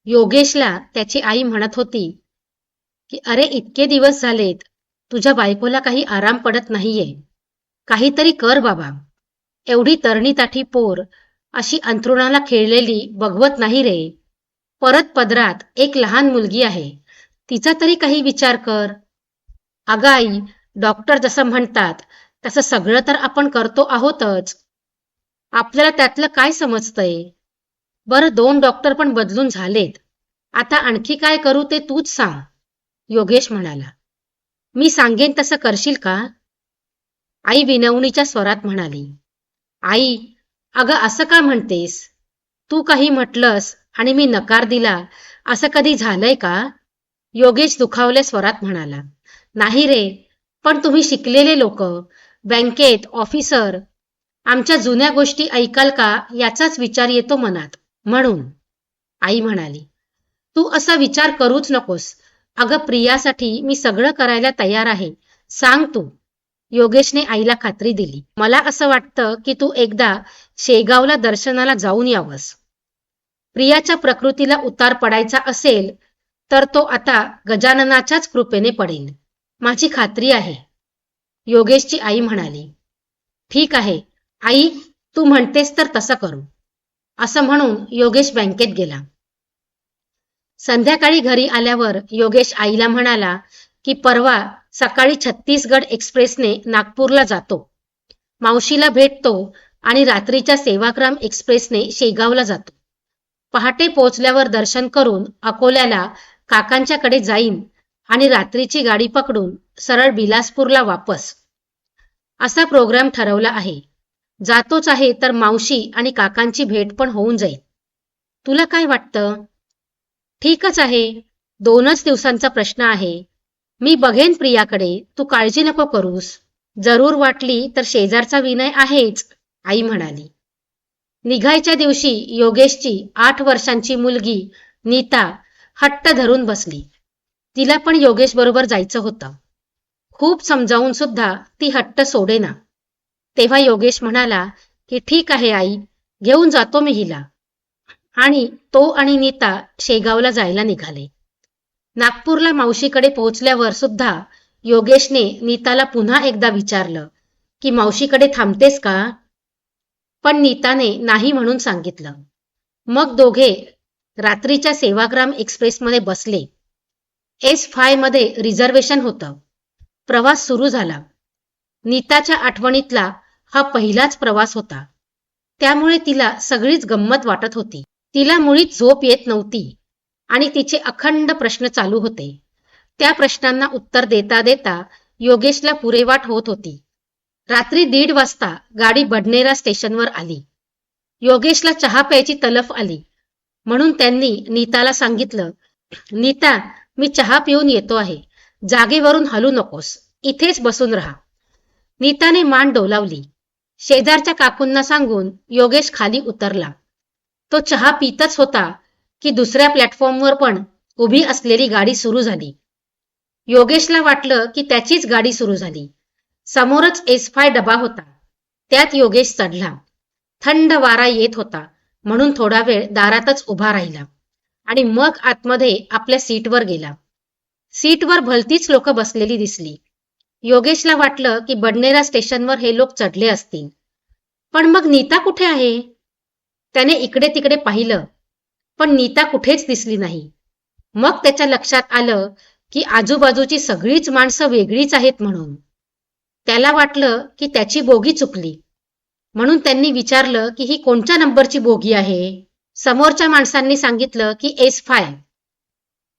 योगेशला त्याची आई म्हणत होती की अरे इतके दिवस झालेत, तुझ्या बायकोला काही आराम पडत नाहीये. काहीतरी कर बाबा. एवढी तरणी-ताठी पोर अशी अंथरुणाला खिळलेली बघवत नाही रे. परत पदरात एक लहान मुलगी आहे. तिचा तरी काही विचार कर. अगं आई, डॉक्टर जसं म्हणतात तसं सगळं तर आपण करतो आहोतच. आपल्याला त्यातलं काय समजतंय? बरं 2 डॉक्टर पण बदलून झालेत. आता आणखी काय करू ते तूच सांग. योगेश म्हणाला. मी सांगेन तसं करशील का? आई विनवणीच्या स्वरात म्हणाली. आई, अगं असं का म्हणतेस? तू काही म्हटलंस आणि मी नकार दिला असं कधी झालंय का? योगेश दुखावल्या स्वरात म्हणाला. नाही रे, पण तुम्ही शिकलेले लोक, बँकेत ऑफिसर, आमच्या जुन्या गोष्टी ऐकाल का याचाच विचार येतो मनात, म्हणून. आई म्हणाली. तू असा विचार करूच नकोस. अगं प्रियासाठी मी सगळं करायला तयार आहे. सांग तू. योगेशने आईला खात्री दिली. मला असं वाटतं की तू एकदा शेगावला दर्शनाला जाऊन यावंस. प्रियाच्या प्रकृतीला उतार पडायचा असेल तर तो आता गजाननाच्याच कृपेने पडेल. माझी खात्री आहे. योगेशची आई म्हणाली. ठीक आहे आई, तू म्हणतेस तर तसं करू. असं म्हणून योगेश बँकेत गेला. संध्याकाळी घरी आल्यावर योगेश आईला म्हणाला की परवा सकाळी छत्तीसगड एक्सप्रेसने नागपूरला जातो. मावशीला भेटतो आणि रात्रीच्या सेवाग्राम एक्सप्रेसने शेगावला जातो. पहाटे पोहोचल्यावर दर्शन करून अकोल्याला काकांच्याकडे जाईन आणि रात्रीची गाडी पकडून सरळ बिलासपूरला वापस. असा प्रोग्राम ठरवला आहे. जातोच आहे तर मावशी आणि काकांची भेट पण होऊन जाईल. तुला काय वाटतं? ठीकच आहे. 2च दिवसांचा प्रश्न आहे. मी बघेन प्रियाकडे, तू काळजी नको करूस. जरूर वाटली तर शेजारचा विनय आहेच, आई म्हणाली. निघायच्या दिवशी योगेशची 8 वर्षांची मुलगी नीता हट्ट धरून बसली. तिला पण योगेश बरोबर जायचं होतं. खूप समजावून सुद्धा ती हट्ट सोडेना. तेव्हा योगेश म्हणाला की ठीक आहे आई, घेऊन जातो मी हिला. आणि तो आणि नीता शेगावला जायला निघाले. नागपूरला मावशीकडे पोहोचल्यावर सुद्धा योगेशने नीताला पुन्हा एकदा विचारलं की मावशीकडे थांबतेस का? पण नीताने नाही म्हणून सांगितलं. मग दोघे रात्रीच्या सेवाग्राम एक्सप्रेसमध्ये बसले. S5 मध्ये रिझर्वेशन होतं. प्रवास सुरू झाला. नीताच्या आठवणीतला हा पहिलाच प्रवास होता. त्यामुळे तिला सगळीच गंमत वाटत होती. तिला मुळीच झोप येत नव्हती आणि तिचे अखंड प्रश्न चालू होते. त्या प्रश्नांना उत्तर देता देता योगेशला पुरेवाट होत होती. रात्री 1:30 वाजता गाडी बडनेरा स्टेशनवर आली. योगेशला चहा प्यायची तलफ आली म्हणून त्यांनी नीताला सांगितलं, नीता, मी चहा पिऊन येतो आहे. जागेवरून हलू नकोस, इथेच बसून राहा. नीताने मान डोलावली. शेजारच्या काकूंना सांगून योगेश खाली उतरला. तो चहा पितच होता की दुसऱ्या प्लॅटफॉर्मवर पण उभी असलेली गाडी सुरू झाली. योगेशला वाटलं की त्याचीच गाडी सुरू झाली. समोरच S5 डबा होता. त्यात योगेश चढला. थंड वारा येत होता म्हणून थोडा वेळ दारातच उभा राहिला आणि मग आतमध्ये आपल्या सीटवर गेला. सीटवर भलतीच लोक बसलेली दिसली. योगेशला वाटलं की बडनेरा स्टेशनवर हे लोक चढले असतील. पण मग नीता कुठे आहे? त्याने इकडे तिकडे पाहिलं, पण नीता कुठेच दिसली नाही. मग त्याच्या लक्षात आलं की आजूबाजूची सगळीच माणसं वेगळीच आहेत म्हणून. त्याला वाटलं की त्याची बोगी चुकली. म्हणून त्यांनी विचारलं की ही कोणत्या नंबरची बोगी आहे? समोरच्या माणसांनी सांगितलं की S5.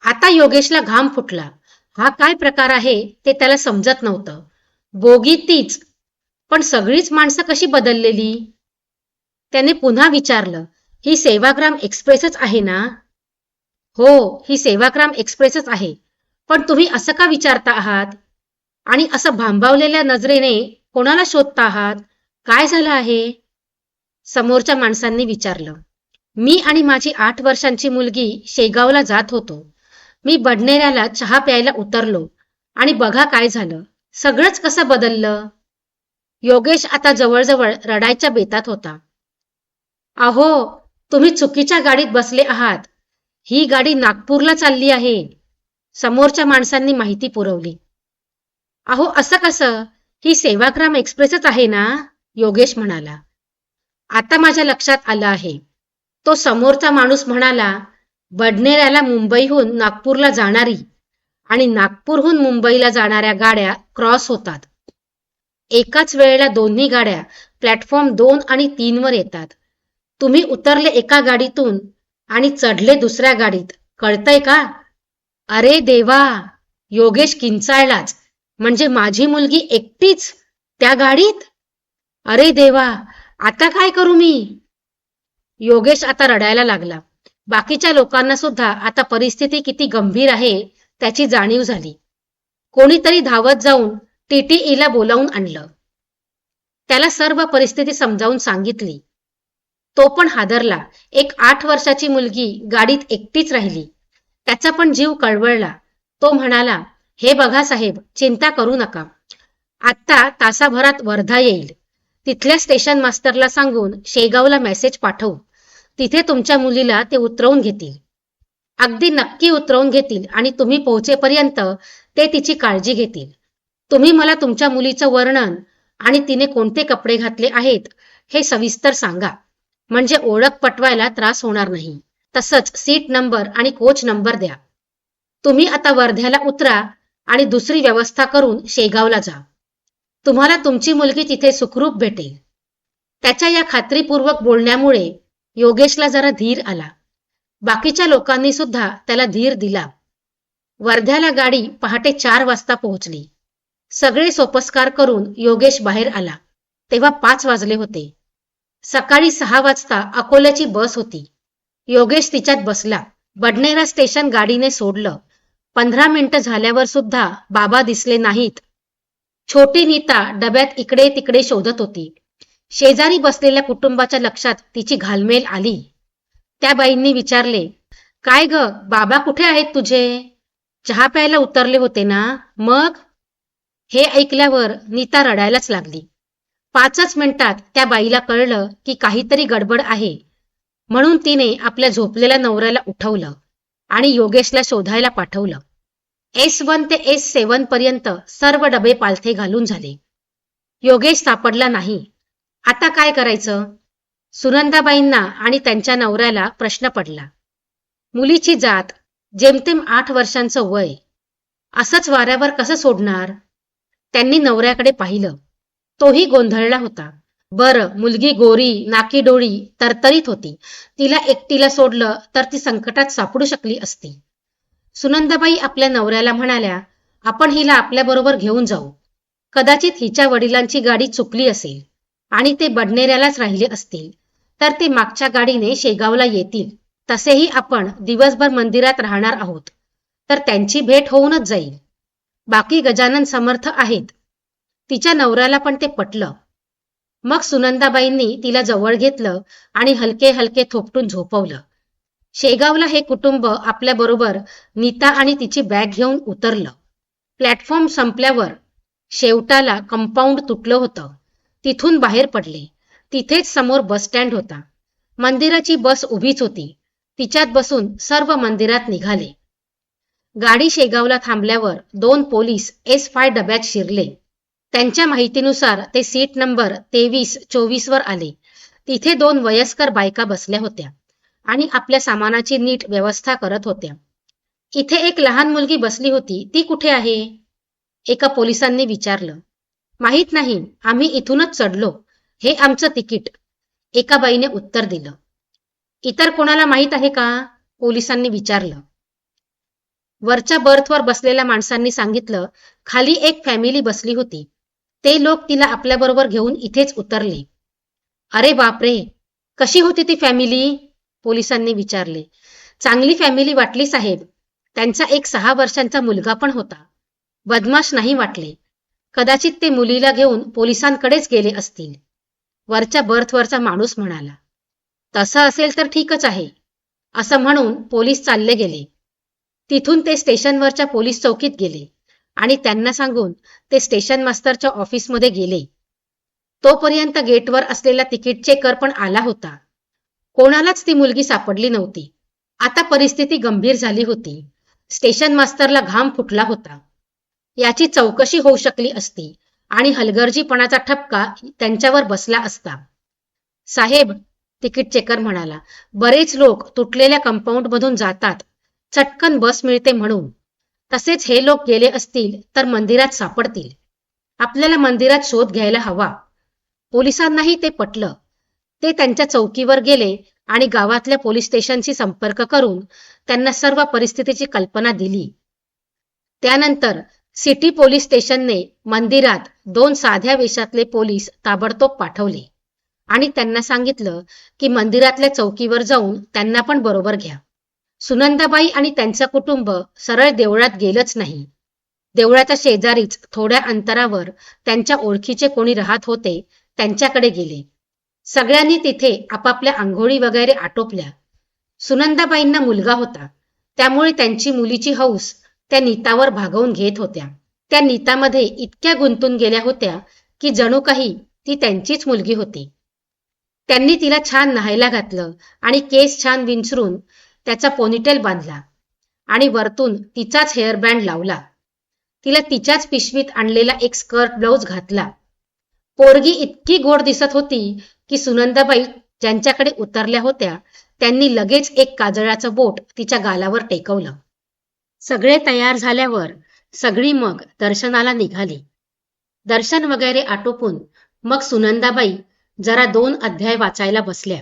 आता योगेशला घाम फुटला. हा काय प्रकार आहे ते त्याला समजत नव्हतं. बोगी तीच, पण सगळीच माणसं कशी बदललेली? त्याने पुन्हा विचारलं, ही सेवाग्राम एक्सप्रेसच आहे ना? हो, ही सेवाग्राम एक्सप्रेसच आहे. पण तुम्ही असं का विचारता आहात? आणि असं भांबावलेल्या नजरेने कोणाला शोधता आहात? काय झालं आहे? समोरच्या माणसांनी विचारलं. मी आणि माझी 8 वर्षांची मुलगी शेगावला जात होतो. मी बडनेऱ्याला चहा प्यायला उतरलो आणि बघा काय झालं. सगळंच कसं बदललं. योगेश आता जवळजवळ रडायच्या बेतात होता. अहो, तुम्ही चुकीच्या गाडीत बसले आहात. ही गाडी नागपूरला चालली आहे. समोरच्या माणसांनी माहिती पुरवली. अहो असं कसं? ही सेवाग्राम एक्सप्रेसच आहे ना? योगेश म्हणाला. आता माझ्या लक्षात आलं आहे. तो समोरचा माणूस म्हणाला, बडनेऱ्याला मुंबईहून नागपूरला जाणारी आणि नागपूरहून मुंबईला जाणाऱ्या गाड्या क्रॉस होतात. एकाच वेळेला दोन्ही गाड्या प्लॅटफॉर्म 2 आणि 3 वर येतात. तुम्ही उतरले एका गाडीतून आणि चढले दुसऱ्या गाडीत. कळतंय का? अरे देवा! योगेश किंचाळलाच. म्हणजे माझी मुलगी एकटीच त्या गाडीत? अरे देवा! आता काय करू मी? योगेश आता रडायला लागला. बाकीच्या लोकांना सुद्धा आता परिस्थिती किती गंभीर आहे त्याची जाणीव झाली. कोणीतरी धावत जाऊन टीटीईला बोलावून आणलं. त्याला सर्व परिस्थिती समजावून सांगितली. तो पण हादरला. एक 8 वर्षाची मुलगी गाडीत एकटीच राहिली. त्याचा पण जीव कळवळला. तो म्हणाला, हे बघा साहेब, चिंता करू नका. आत्ता तासाभरात वर्धा येईल. तिथल्या स्टेशन मास्टरला सांगून शेगावला मेसेज पाठवू. तिथे तुमच्या मुलीला ते उतरवून घेतील. अगदी नक्की उतरवून घेतील आणि तुम्ही पोहोचेपर्यंत ते तिची काळजी घेतील. तुम्ही मला तुमच्या मुलीचं वर्णन आणि तिने कोणते कपडे घातले आहेत हे सविस्तर सांगा. म्हणजे ओळख पटवायला त्रास होणार नाही. तसंच सीट नंबर आणि कोच नंबर द्या. तुम्ही आता वर्ध्याला उतरा आणि दुसरी व्यवस्था करून शेगावला जा. तुम्हाला तुमची मुलगी तिथे सुखरूप भेटेल. त्याच्या या खात्रीपूर्वक बोलण्यामुळे योगेशला जरा धीर आला. बाकीच्या लोकांनी सुद्धा त्याला धीर दिला. वर्ध्याला गाडी पहाटे 4 वाजता पोहोचली. सगळे सोपस्कार करून योगेश बाहेर आला तेव्हा 5 वाजले होते. सकाळी 6 वाजता अकोल्याची बस होती. योगेश तिच्यात बसला. बडनेरा स्टेशन गाडीने सोडलं. 15 मिनिटं झाल्यावर सुद्धा बाबा दिसले नाहीत. छोटी नीता डब्यात इकडे तिकडे शोधत होती. शेजारी बसलेल्या कुटुंबाच्या लक्षात तिची घालमेल आली. त्या बाईंनी विचारले, काय ग, बाबा कुठे आहेत तुझे? चहा प्यायला उतरले होते ना? मग? हे ऐकल्यावर नीता रडायलाच लागली. 5च मिनिटात त्या बाईला कळलं की काहीतरी गडबड आहे. म्हणून तिने आपल्या झोपलेल्या नवऱ्याला उठवलं आणि योगेशला शोधायला पाठवलं. S1 ते S7 पर्यंत सर्व डबे पालथे घालून झाले. योगेश सापडला नाही. आता काय करायचं? सुनंदाबाईंना आणि त्यांच्या नवऱ्याला प्रश्न पडला. मुलीची जात, जेमतेम 8 वर्षांचं वय, असंच वाऱ्यावर कसं सोडणार? त्यांनी नवऱ्याकडे पाहिलं. तोही गोंधळला होता. बरं, मुलगी गोरी, नाकी डोळी, तरतरीत होती. तिला एकटीला सोडलं तर ती संकटात सापडू शकली असती. सुनंदाबाई आपल्या नवऱ्याला म्हणाल्या, आपण हिला आपल्याबरोबर घेऊन जाऊ. कदाचित हिच्या वडिलांची गाडी चुकली असेल आणि ते बडनेऱ्यालाच राहिले असतील, तर ते मागच्या गाडीने शेगावला येतील. तसेही आपण दिवसभर मंदिरात राहणार आहोत, तर त्यांची भेट होऊनच जाईल. बाकी गजानन समर्थ आहेत. तिच्या नवऱ्याला पण ते पटलं. मग सुनंदाबाईंनी तिला जवळ घेतलं आणि हलके हलके थोपटून झोपवलं. शेगावला हे कुटुंब आपल्याबरोबर नीता आणि तिची बॅग घेऊन उतरलं. प्लॅटफॉर्म संपल्यावर शेवटाला कंपाऊंड तुटलं होतं. तिथून बाहेर पडले. तिथेच समोर बस स्टँड होता. मंदिराची बस उभीच होती. तिच्यात बसून सर्व मंदिरात निघाले. गाडी शेगावला थांबल्यावर 2 पोलीस S5 डब्यात शिरले. त्यांच्या माहितीनुसार ते सीट नंबर 23-24 वर आले. तिथे 2 वयस्कर बायका बसल्या होत्या आणि आपल्या सामानाची नीट व्यवस्था करत होत्या. इथे एक लहान मुलगी बसली होती, ती कुठे आहे? एका पोलिसांनी विचारलं. माहित नाही, आम्ही इथूनच चढलो. हे आमचं तिकीट, एका बाईने उत्तर दिलं. इतर कोणाला माहित आहे का? पोलिसांनी विचारलं. वरच्या बर्थवर बसलेल्या माणसांनी सांगितलं, खाली एक फॅमिली बसली होती. ते लोक तिला आपल्याबरोबर घेऊन इथेच उतरले. अरे बापरे, कशी होती ती फॅमिली? पोलिसांनी विचारले. चांगली फॅमिली वाटली साहेब. त्यांचा एक 6 वर्षांचा मुलगा पण होता. बदमाश नाही वाटले. कदाचित ते मुलीला घेऊन पोलिसांकडेच गेले असतील. वरच्या बर्थवरचा माणूस म्हणाला. तसं असेल तर ठीकच आहे, असं म्हणून पोलीस चालले गेले. तिथून ते स्टेशनवरच्या पोलीस चौकीत गेले आणि त्यांना सांगून ते स्टेशन मास्टरच्या ऑफिसमध्ये गेले. तोपर्यंत गेटवर असलेला तिकीट चेकर पण आला होता. कोणालाच ती मुलगी सापडली नव्हती. आता परिस्थिती गंभीर झाली होती. स्टेशन मास्तरला घाम फुटला होता. याची चौकशी होऊ शकली असती आणि हलगर्जीपणाचा ठपका त्यांच्यावर बसला असता. साहेब, तिकीट चेकर म्हणाला, बरेच लोक तुटलेल्या कंपाऊंड मधून जातात, चटकन बस मिळते म्हणून. तसेच हे लोक गेले असतील तर मंदिरात सापडतील. आपल्याला मंदिरात शोध घ्यायला हवा. पोलिसांनाही ते पटलं. ते त्यांच्या चौकीवर गेले आणि गावातल्या पोलीस स्टेशनशी संपर्क करून त्यांना सर्व परिस्थितीची कल्पना दिली. त्यानंतर सिटी पोलीस स्टेशनने मंदिरात 2 साध्या वेशातले पोलीस ताबडतोब पाठवले आणि त्यांना सांगितलं की मंदिरातल्या चौकीवर जाऊन त्यांना पण बरोबर घ्या. सुनंदाबाई आणि त्यांचं कुटुंब सरळ देवळात गेलंच नाही. देवळाच्या शेजारीच थोड्या अंतरावर त्यांच्या ओळखीचे कोणी राहत होते त्यांच्याकडे गेले. सगळ्यांनी तिथे आपापल्या आंघोळी वगैरे आटोपल्या. सुनंदाबाईंना मुलगा होता, त्यामुळे त्यांची मुलीची हौस त्या नीतावर भागवून घेत होत्या. त्या नीतामध्ये इतक्या गुंतून गेल्या होत्या की जणू काही ती त्यांचीच मुलगी होती. त्यांनी तिला छान न्हायला घातलं आणि केस छान विंचरून त्याचा पोनीटेल बांधला आणि वरतून तिचाच हेअरबँड लावला. तिला तिच्याच पिशवीत आणलेला एक स्कर्ट ब्लाउज घातला. पोरगी इतकी गोड दिसत होती की सुनंदाबाई ज्यांच्याकडे उतरल्या होत्या त्यांनी लगेच एक काजळाचं बोट तिच्या गालावर टेकवलं. सगळे तयार झाल्यावर सगळी मग दर्शनाला निघाली. दर्शन वगैरे आटोपून मग सुनंदाबाई जरा 2 अध्याय वाचायला बसल्या.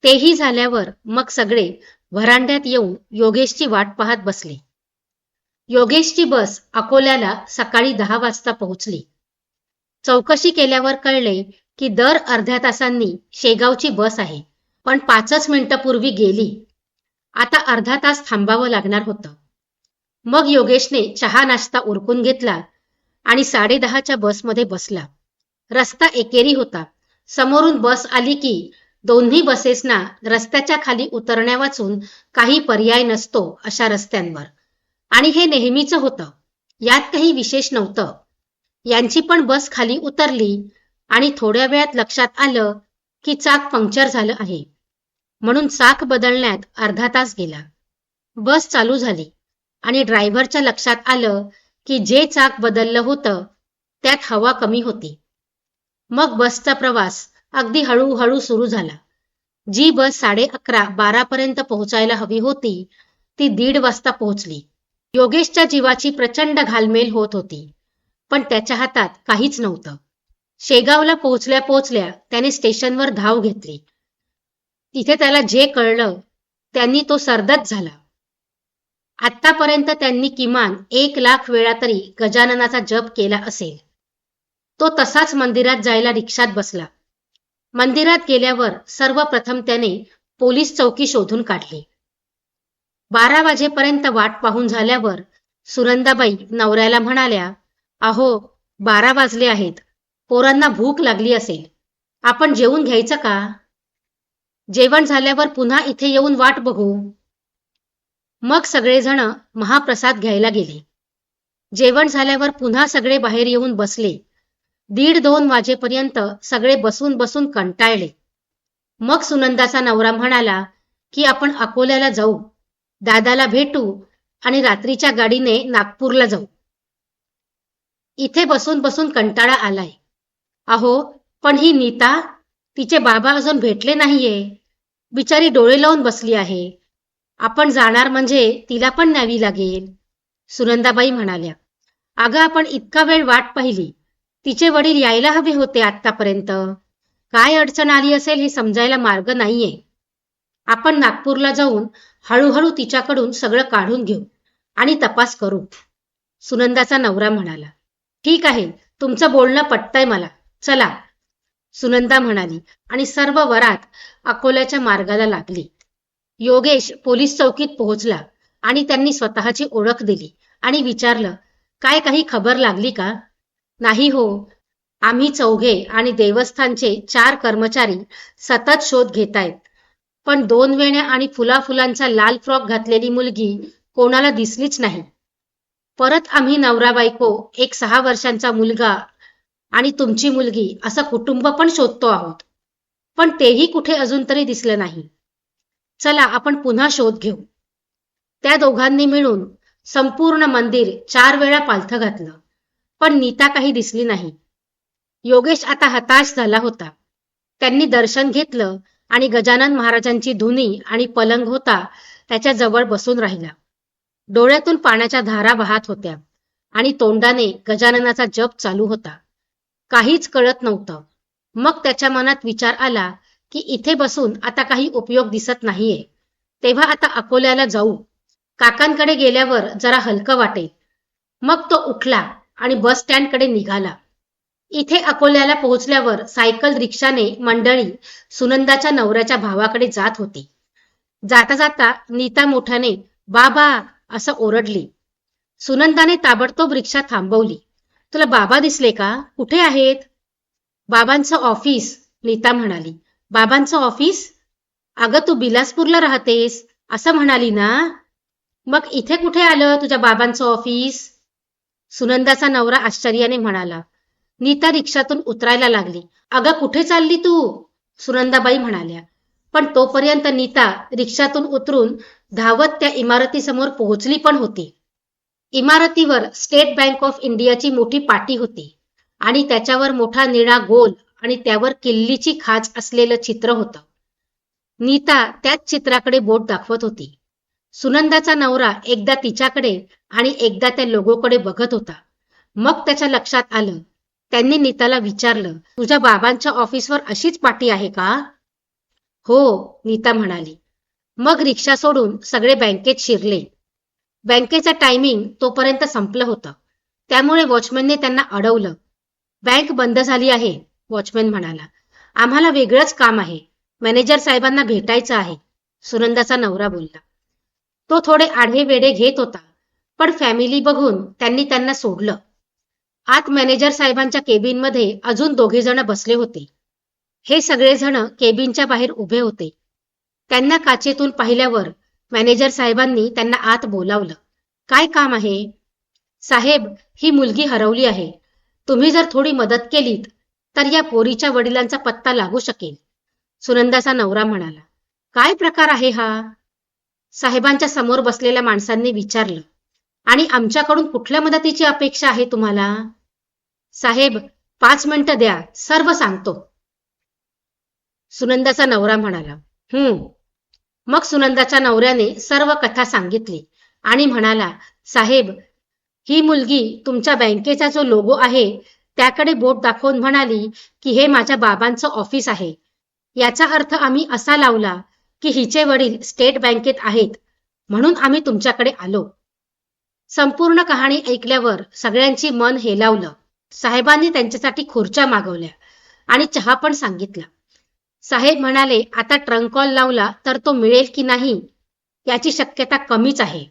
तेही झाल्यावर मग सगळे व्हरांड्यात येऊन योगेशची वाट पाहत बसले. योगेशची बस अकोल्याला सकाळी 10 वाजता पोहोचली. चौकशी केल्यावर कळले की दर अर्ध्या तासांनी शेगावची बस आहे, पण 5च मिनिटापूर्वी गेली. आता अर्धा तास थांबावं लागणार होतं. मग योगेशने चहा नाश्ता उरकून घेतला आणि 10:30च्या बसमध्ये बसला. रस्ता एकेरी होता. समोरून बस आली की दोन्ही बसेसना रस्त्याच्या खाली उतरण्या वाचून काही पर्याय नसतो अशा रस्त्यांवर. आणि हे नेहमीचं होतं, यात काही विशेष नव्हतं. यांची पण बस खाली उतरली आणि थोड्या वेळात लक्षात आलं की चाक पंक्चर झालं आहे, म्हणून चाक बदलण्यात अर्धा तास गेला. बस चालू झाली आणि ड्रायव्हरच्या लक्षात आलं की जे चाक बदललं होतं त्यात हवा कमी होती. मग बसचा प्रवास अगदी हळूहळू सुरू झाला. जी बस 11:30-12 पर्यंत पोहोचायला हवी होती ती 1:30 वाजता पोहोचली. योगेशच्या जीवाची प्रचंड घालमेल होत होती, पण त्याच्या हातात काहीच नव्हतं. शेगावला पोहोचल्या पोहोचल्या त्याने स्टेशनवर धाव घेतली. तिथे त्याला जे कळलं त्यांनी तो सरदच झाला. आत्तापर्यंत त्यांनी किमान 1,00,000 वेळा तरी गजाननाचा जप केला असेल. तो तसाच मंदिरात जायला रिक्षात बसला. मंदिरात गेल्यावर सर्वप्रथम त्याने पोलीस चौकी शोधून काढली. 12 वाजेपर्यंत वाट पाहून झाल्यावर सुनंदाबाई नवऱ्याला म्हणाल्या, अहो 12 वाजले आहेत, पोरांना भूक लागली असेल, आपण जेवून घ्यायचं का? जेवण झाल्यावर पुन्हा इथे येऊन वाट बघू. मग सगळेजण महाप्रसाद घ्यायला गेले. जेवण झाल्यावर पुन्हा सगळे बाहेर येऊन बसले. 1:30-2 वाजेपर्यंत सगळे बसून बसून कंटाळले. मग सुनंदाचा नवरा म्हणाला की आपण अकोल्याला जाऊ, दादाला भेटू आणि रात्रीच्या गाडीने नागपूरला जाऊ. इथे बसून बसून कंटाळा आलाय. अहो, पण ही नीता, तिचे बाबा अजून भेटले नाहीये. बिचारी डोळे लावून बसली आहे. आपण जाणार म्हणजे तिला पण न्यावी लागेल. सुनंदाबाई म्हणाल्या, अगं आपण इतका वेळ वाट पाहिली, तिचे वडील यायला हवे होते आत्तापर्यंत. काय अडचण आली असेल हे समजायला मार्ग नाहीये. आपण नागपूरला जाऊन हळूहळू तिच्याकडून सगळं काढून घेऊ आणि तपास करू. सुनंदाचा नवरा म्हणाला, ठीक आहे, तुमचं बोलणं पटतंय मला, चला. सुनंदा म्हणाली आणि सर्व वरात अकोल्याच्या मार्गाला लागली. योगेश पोलीस चौकीत पोहोचला आणि त्यांनी स्वतःची ओळख दिली आणि विचारलं, काय काही खबर लागली का? नाही हो, आम्ही चौघे आणि देवस्थानचे 4 कर्मचारी सतत शोध घेतायत, पण 2 वेण्या आणि फुलाफुलांचा लाल फ्रॉक घातलेली मुलगी कोणाला दिसलीच नाही. परत आम्ही नवरा बायको, एक 6 वर्षांचा मुलगा आणि तुमची मुलगी असं कुटुंब पण शोधतो आहोत, पण तेही कुठे अजून तरी दिसलं नाही. चला आपण पुन्हा शोध घेऊ. त्या दोघांनी मिळून संपूर्ण मंदिर 4 वेळा पालथं घातलं, पण नीता काही दिसली नाही. योगेश आता हताश झाला होता. त्यांनी दर्शन घेतलं आणि गजानन महाराजांची धुनी आणि पलंग होता त्याच्या जवळ बसून राहिला. डोळ्यातून पाण्याच्या धारा वाहत होत्या आणि तोंडाने गजाननाचा जप चालू होता. काहीच कळत नव्हतं. मग त्याच्या मनात विचार आला की इथे बसून आता काही उपयोग दिसत नाहीये, तेव्हा आता अकोल्याला जाऊ. काकांकडे गेल्यावर जरा हलकं वाटेल. मग तो उठला आणि बस स्टँडकडे निघाला. इथे अकोल्याला पोहोचल्यावर सायकल रिक्षाने मंडळी सुनंदाच्या नवऱ्याच्या भावाकडे जात होती. जाता जाता नीता मोठ्याने बाबा असं ओरडली. सुनंदाने ताबडतोब रिक्षा थांबवली. तुला बाबा दिसले का? कुठे आहेत? बाबांचं ऑफिस, नीता म्हणाली. बाबांचं ऑफिस? अगं तू बिलासपूरला राहतेस असं म्हणाली ना, मग इथे कुठे आलं तुझ्या बाबांचं ऑफिस? सुनंदाचा नवरा आश्चर्याने म्हणाला. नीता रिक्षातून उतरायला लागली. अगं कुठे चालली तू? सुनंदाबाई म्हणाल्या. पण तोपर्यंत नीता रिक्षातून उतरून धावत त्या इमारतीसमोर पोहोचली पण होती. इमारतीवर स्टेट बँक ऑफ इंडियाची मोठी पाटी होती आणि त्याच्यावर मोठा निळा गोल आणि त्यावर किल्लीची खाच असलेलं चित्र होतं. नीता त्याच चित्राकडे बोट दाखवत होती. सुनंदाचा नवरा एकदा तिच्याकडे आणि एकदा त्या लोगोकडे बघत होता. मग त्याच्या लक्षात आलं. त्यांनी नीताला विचारलं, तुझ्या बाबांच्या ऑफिसवर अशीच पाटी आहे का? हो, नीता म्हणाली. मग रिक्षा सोडून सगळे बँकेत शिरले. बँकेचं टायमिंग तोपर्यंत संपलं होतं, त्यामुळे वॉचमॅनने त्यांना अडवलं. बँक बंद झाली आहे, वॉचमॅन म्हणाला. आम्हाला वेगळंच काम आहे, मॅनेजर साहेबांना भेटायचं आहे, सुनंदाचा नवरा बोलला. तो थोडे आढेवेढे घेत होता, पण फॅमिली बघून त्यांनी त्यांना सोडलं. आत मॅनेजर साहेबांच्या केबिनमध्ये अजून 2 जण बसले होते. हे सगळेजण केबिनच्या बाहेर उभे होते. त्यांना काचेतून पाहिल्यावर मॅनेजर साहेबांनी त्यांना आत बोलावलं. काय काम आहे? साहेब, ही मुलगी हरवली आहे. तुम्ही जर थोडी मदत केलीत तर या पोरीच्या वडिलांचा पत्ता लागू शकेल, सुनंदाचा नवरा म्हणाला. काय प्रकार आहे हा? साहेबांच्या समोर बसलेल्या माणसांनी विचारलं. आणि आमच्याकडून कुठल्या मदतीची अपेक्षा आहे तुम्हाला? साहेब, 5 मिनिटं द्या, सर्व सांगतो, सुनंदाचा नवरा म्हणाला. मग सुनंदाच्या नवऱ्याने सर्व कथा सांगितली आणि म्हणाला, साहेब, ही मुलगी तुमच्या बँकेचा जो लोगो आहे त्याकडे बोट दाखवून म्हणाली की हे माझ्या बाबांचं ऑफिस आहे. याचा अर्थ आम्ही असा लावला की हिचे वडील स्टेट बँकेत आहेत, म्हणून आम्ही तुमच्याकडे आलो. संपूर्ण कहाणी ऐकल्यावर सगळ्यांची मन हेलावलं. साहेबांनी त्यांच्यासाठी खुर्च्या मागवल्या आणि चहा पण सांगितला. साहेब म्हणाले, आता ट्रंक कॉल लावला तर तो मिळेल की नाही याची शक्यता कमीच आहे.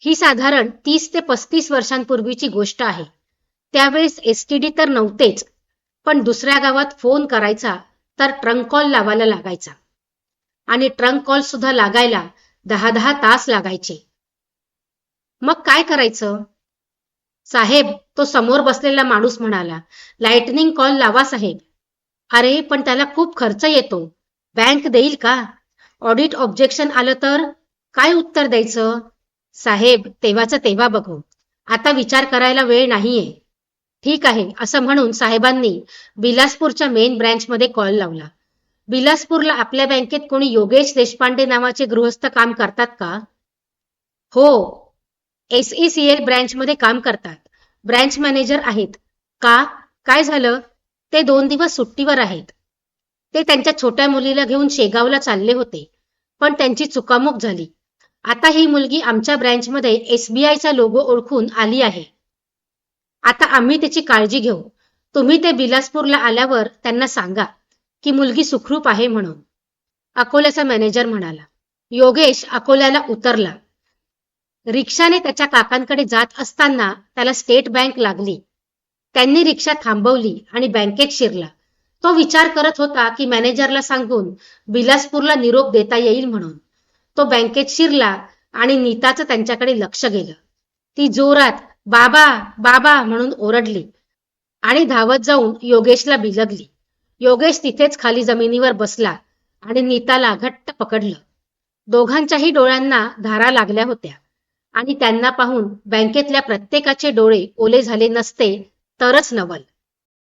ही साधारण 30 ते 35 वर्षांपूर्वीची गोष्ट आहे. त्यावेळेस एसटीडी तर नव्हतेच, पण दुसऱ्या गावात फोन करायचा तर ट्रंक कॉल लावायला लागायचा आणि ट्रंक कॉल सुद्धा लागायला 10-10 तास लागायचे. मग काय करायचं? साहेब, तो समोर बसलेला माणूस म्हणाला, लाइटनिंग कॉल लावा साहेब. अरे पण त्याला खूप खर्च येतो, बँक देईल का? ऑडिट ऑब्जेक्शन आलं तर काय उत्तर द्यायचं? साहेब, तेव्हाचं तेव्हा बघू, आता विचार करायला वेळ नाहीये. ठीक आहे, असं म्हणून साहेबांनी बिलासपूरच्या मेन ब्रँचमध्ये कॉल लावला. बिलासपूरला आपल्या बँकेत कोणी योगेश देशपांडे नावाचे गृहस्थ काम करतात का? हो, SECL ब्रँचमध्ये काम करतात, ब्रँच मॅनेजर आहेत. का? काय झालं? ते 2 दिवस सुट्टीवर आहेत. ते त्यांच्या छोट्या मुलीला घेऊन शेगावला चालले होते, पण त्यांची चुकामुक झाली. आता ही मुलगी आमच्या ब्रँचमध्ये SBIचा लोगो ओळखून आली आहे. आता आम्ही त्याची काळजी घेऊ. तुम्ही ते बिलासपूरला आल्यावर त्यांना सांगा की मुलगी सुखरूप आहे म्हणून, अकोल्याचा मॅनेजर म्हणाला. योगेश अकोल्याला उतरला. रिक्षाने त्याच्या काकांकडे जात असताना त्याला स्टेट बँक लागली. त्यांनी रिक्षा थांबवली आणि बँकेत शिरला. तो विचार करत होता की मॅनेजरला सांगून बिलासपूरला निरोप देता येईल म्हणून. तो बँकेत शिरला आणि नीताचं त्यांच्याकडे लक्ष गेलं. ती जोरात बाबा बाबा म्हणून ओरडली आणि धावत जाऊन योगेशला बिलगली. योगेश तिथेच खाली जमिनीवर बसला आणि नीताला घट्ट पकडलं. दोघांच्याही डोळ्यांना धारा लागल्या होत्या आणि त्यांना पाहून बँकेतल्या प्रत्येकाचे डोळे ओले झाले नसते तरच नवल.